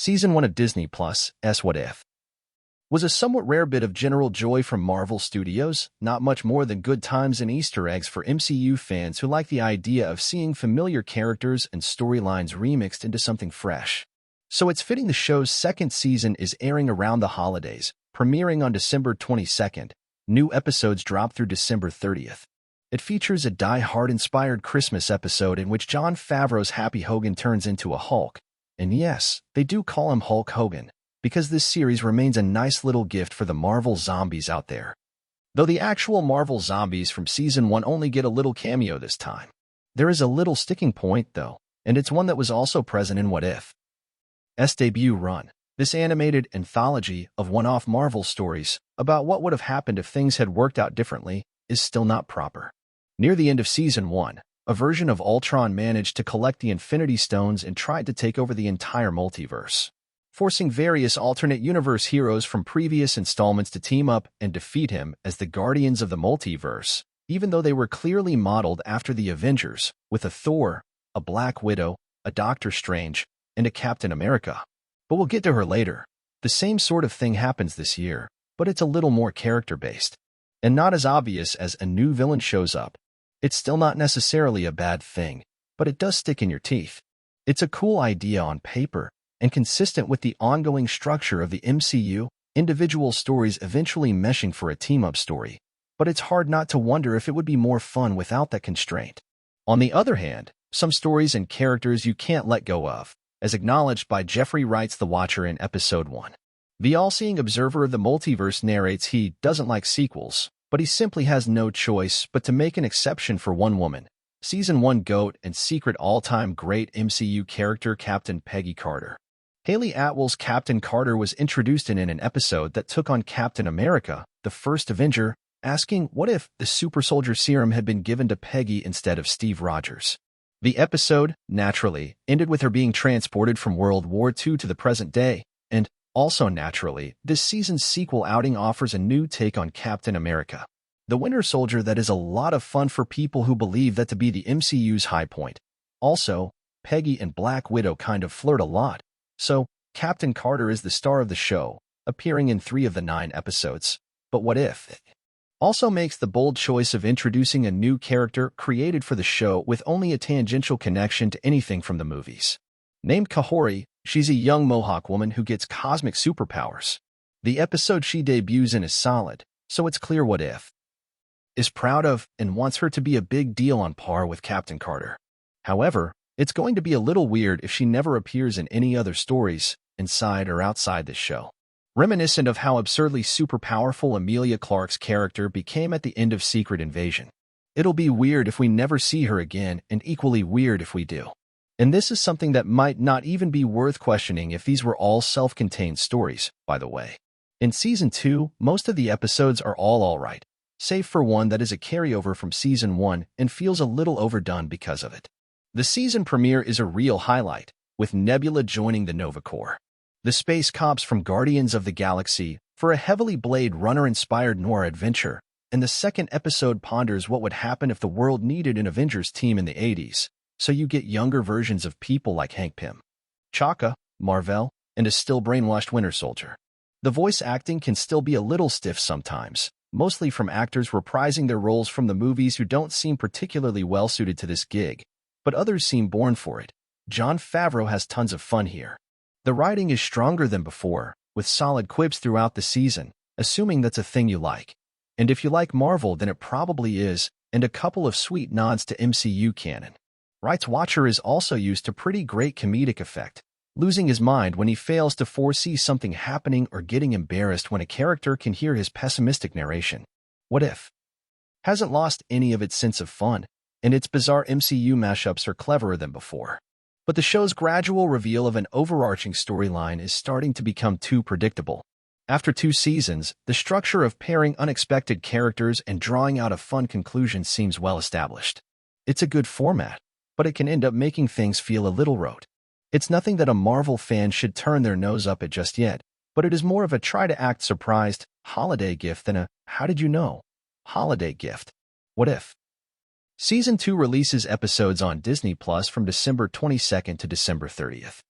Season 1 of Disney Plus' What If was a somewhat rare bit of general joy from Marvel Studios, not much more than good times and Easter eggs for MCU fans who like the idea of seeing familiar characters and storylines remixed into something fresh. So it's fitting the show's second season is airing around the holidays, premiering on December 22nd. New episodes drop through December 30th. It features a Die Hard-inspired Christmas episode in which Jon Favreau's Happy Hogan turns into a Hulk. And yes, they do call him Hulk Hogan, because this series remains a nice little gift for the Marvel zombies out there. Though the actual Marvel zombies from Season 1 only get a little cameo this time. There is a little sticking point, though, and it's one that was also present in What If's debut run. This animated anthology of one-off Marvel stories about what would have happened if things had worked out differently is still not proper. Near the end of Season 1, a version of Ultron managed to collect the Infinity Stones and tried to take over the entire multiverse, forcing various alternate universe heroes from previous installments to team up and defeat him as the Guardians of the Multiverse, even though they were clearly modeled after the Avengers, with a Thor, a Black Widow, a Doctor Strange, and a Captain America. But we'll get to her later. The same sort of thing happens this year, but it's a little more character-based, and not as obvious as a new villain shows up. It's still not necessarily a bad thing, but it does stick in your teeth. It's a cool idea on paper, and consistent with the ongoing structure of the MCU, individual stories eventually meshing for a team-up story. But it's hard not to wonder if it would be more fun without that constraint. On the other hand, some stories and characters you can't let go of, as acknowledged by Jeffrey Wright's The Watcher in Episode 1. The all-seeing observer of the multiverse narrates he doesn't like sequels, but he simply has no choice but to make an exception for one woman, Season 1 GOAT and secret all-time great MCU character Captain Peggy Carter. Haley Atwell's Captain Carter was introduced in an episode that took on Captain America, the first Avenger, asking what if the super soldier serum had been given to Peggy instead of Steve Rogers. The episode, naturally, ended with her being transported from World War II to the present day, and, also naturally, this season's sequel outing offers a new take on Captain America, the Winter Soldier that is a lot of fun for people who believe that to be the MCU's high point. Also, Peggy and Black Widow kind of flirt a lot, so Captain Carter is the star of the show, appearing in 3 of the 9 episodes. But What If also makes the bold choice of introducing a new character created for the show with only a tangential connection to anything from the movies. Named Kahori, she's a young Mohawk woman who gets cosmic superpowers. The episode she debuts in is solid, so it's clear What If is proud of and wants her to be a big deal on par with Captain Carter. However, it's going to be a little weird if she never appears in any other stories, inside or outside this show. Reminiscent of how absurdly super-powerful Emilia Clarke's character became at the end of Secret Invasion. It'll be weird if we never see her again, and equally weird if we do. And this is something that might not even be worth questioning if these were all self-contained stories, by the way. In Season 2, most of the episodes are all alright, save for one that is a carryover from Season 1 and feels a little overdone because of it. The season premiere is a real highlight, with Nebula joining the Nova Corps, the space cops from Guardians of the Galaxy, for a heavily Blade Runner-inspired noir adventure, and the second episode ponders what would happen if the world needed an Avengers team in the 80s, so you get younger versions of people like Hank Pym, Chaka, Marvel, and a still brainwashed Winter Soldier. The voice acting can still be a little stiff sometimes, mostly from actors reprising their roles from the movies who don't seem particularly well-suited to this gig, but others seem born for it. Jon Favreau has tons of fun here. The writing is stronger than before, with solid quips throughout the season, assuming that's a thing you like. And if you like Marvel, then it probably is, and a couple of sweet nods to MCU canon. Wright's Watcher is also used to pretty great comedic effect, losing his mind when he fails to foresee something happening or getting embarrassed when a character can hear his pessimistic narration. What If hasn't lost any of its sense of fun, and its bizarre MCU mashups are cleverer than before. But the show's gradual reveal of an overarching storyline is starting to become too predictable. After 2 seasons, the structure of pairing unexpected characters and drawing out a fun conclusion seems well established. It's a good format, but it can end up making things feel a little rote. It's nothing that a Marvel fan should turn their nose up at just yet, but it is more of a try-to-act surprised holiday gift than a how did you know holiday gift. What If Season 2 releases episodes on Disney Plus from December 22nd to December 30th.